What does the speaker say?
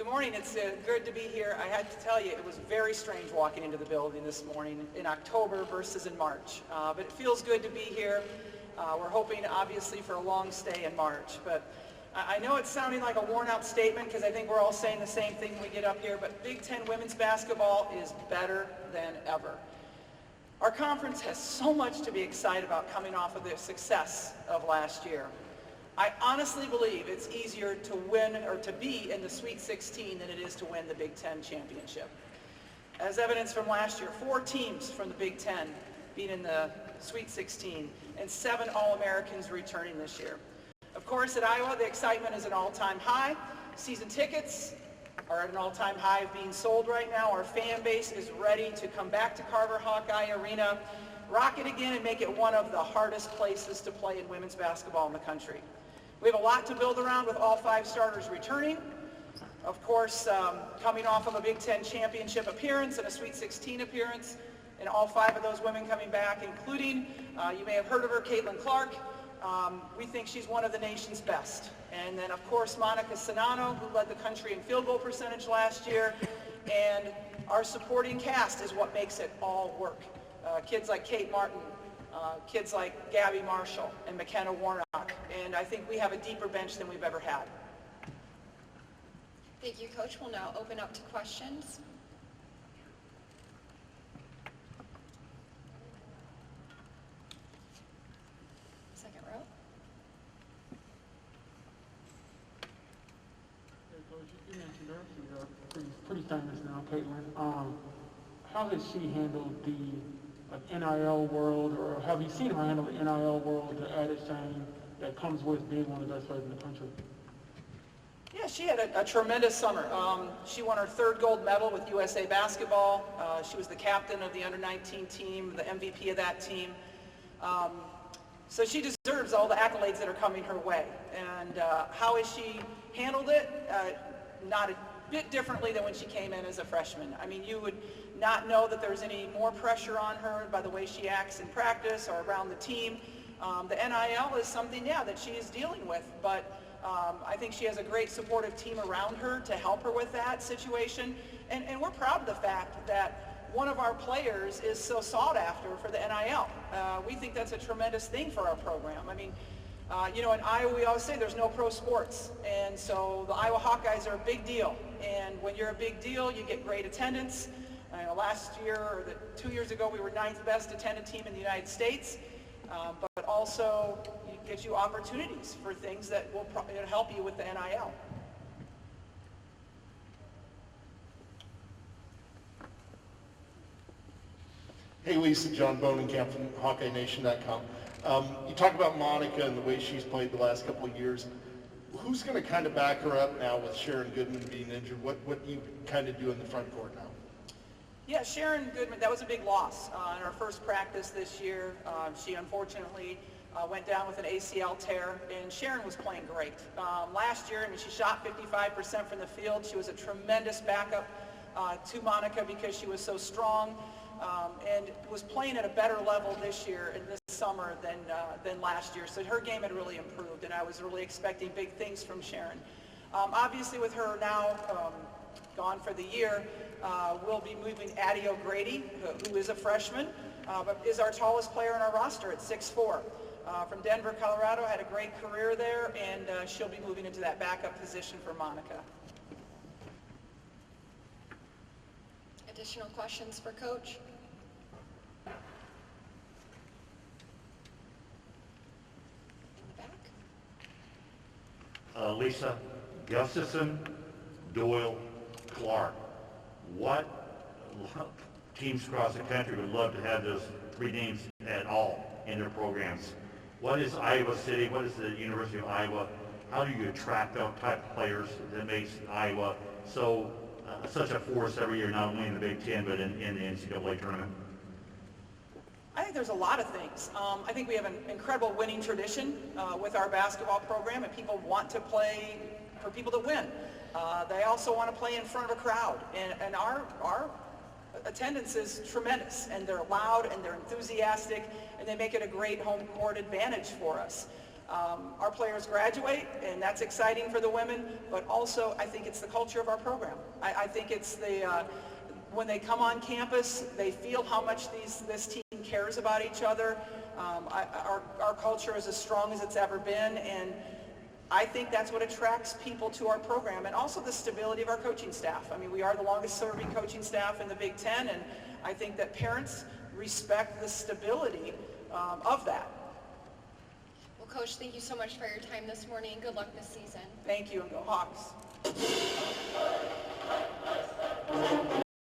morning. It's good to be here. I had to tell you, it was very strange walking into the building this morning in October versus in March. But it feels good to be here. We're hoping, obviously, for a long stay in March. But I know it's sounding like a worn-out statement because I think we're all saying the same thing when we get up here, but Big Ten women's basketball is better than ever. Our conference has so much to be excited about coming off of the success of last year. I honestly believe it's easier to win or to be in the Sweet 16 than it is to win the Big Ten championship. As evidence from last year, 4 teams from the Big Ten being in the Sweet 16 and 7 All-Americans returning this year. Of course, at Iowa, the excitement is an all-time high. Season tickets are at an all-time high of being sold right now. Our fan base is ready to come back to Carver Hawkeye Arena, rock it again, and make it one of the hardest places to play in women's basketball in the country. We have a lot to build around with all 5 starters returning. Of course, coming off of a Big Ten championship appearance and a Sweet 16 appearance, and all 5 of those women coming back, including, you may have heard of her, Caitlin Clark. We think she's one of the nation's best. And then, of course, Monica Sinano, who led the country in field goal percentage last year. And our supporting cast is what makes it all work. Kids like Kate Martin, kids like Gabby Marshall and McKenna Warnock. And I think we have a deeper bench than we've ever had. Thank you, Coach. We'll now open up to questions. Second row. Hey, Coach, you mentioned her. She's pretty famous now, Caitlin. How has she handled the NIL world, or have you seen her handle the NIL world, the added shame that comes with being one of the best players in the country? Yeah, she had a tremendous summer. She won her 3rd gold medal with USA Basketball. She was the captain of the under-19 team, the MVP of that team. So she deserves all the accolades that are coming her way. And how has she handled it? Not a bit differently than when she came in as a freshman. I mean, you would not know that there's any more pressure on her by the way she acts in practice or around the team. The NIL is something, yeah, that she is dealing with, but I think she has a great supportive team around her to help her with that situation. And we're proud of the fact that one of our players is so sought after for the NIL. We think that's a tremendous thing for our program. I mean, you know, in Iowa we always say there's no pro sports, and so the Iowa Hawkeyes are a big deal. And when you're a big deal, you get great attendance. Last year, or 2 years ago, we were 9th best attended team in the United States, but also it gives you opportunities for things that will help you with the NIL. Hey Lisa, John Bonenkamp from HawkeyeNation.com. You talk about Monica and the way she's played the last couple of years. Who's going to kind of back her up now with Sharon Goodman being injured? What do you kind of do in the front court now? Yeah, Sharon Goodman, that was a big loss in our first practice this year. She unfortunately went down with an ACL tear, and Sharon was playing great. Last year, I mean, she shot 55% from the field. She was a tremendous backup to Monica because she was so strong, and was playing at a better level this year and this summer than last year. So her game had really improved, and I was really expecting big things from Sharon. Obviously, with her now gone for the year, we'll be moving Addie O'Grady, who is a freshman, but is our tallest player on our roster at 6'4". From Denver, Colorado, had a great career there, and she'll be moving into that backup position for Monica. Additional questions for Coach? In the back. Lisa, Gustafson, Doyle, Clark. What teams across the country would love to have those 3 names at all in their programs? What is Iowa City? What is the University of Iowa? How do you attract that type of players that makes Iowa so such a force every year, not only in the Big Ten but in the NCAA tournament? I think there's a lot of things. I think we have an incredible winning tradition with our basketball program, and people want to play for people to win. They also want to play in front of a crowd, and our attendance is tremendous, and they're loud and they're enthusiastic, and they make it a great home court advantage for us. Our players graduate, and that's exciting for the women, but also I think it's the culture of our program. I think it's when they come on campus, they feel how much this team cares about each other. Our culture is as strong as it's ever been, and I think that's what attracts people to our program, and also the stability of our coaching staff. I mean, we are the longest serving coaching staff in the Big Ten, and I think that parents respect the stability of that. Well, Coach, thank you so much for your time this morning, and good luck this season. Thank you, and go Hawks.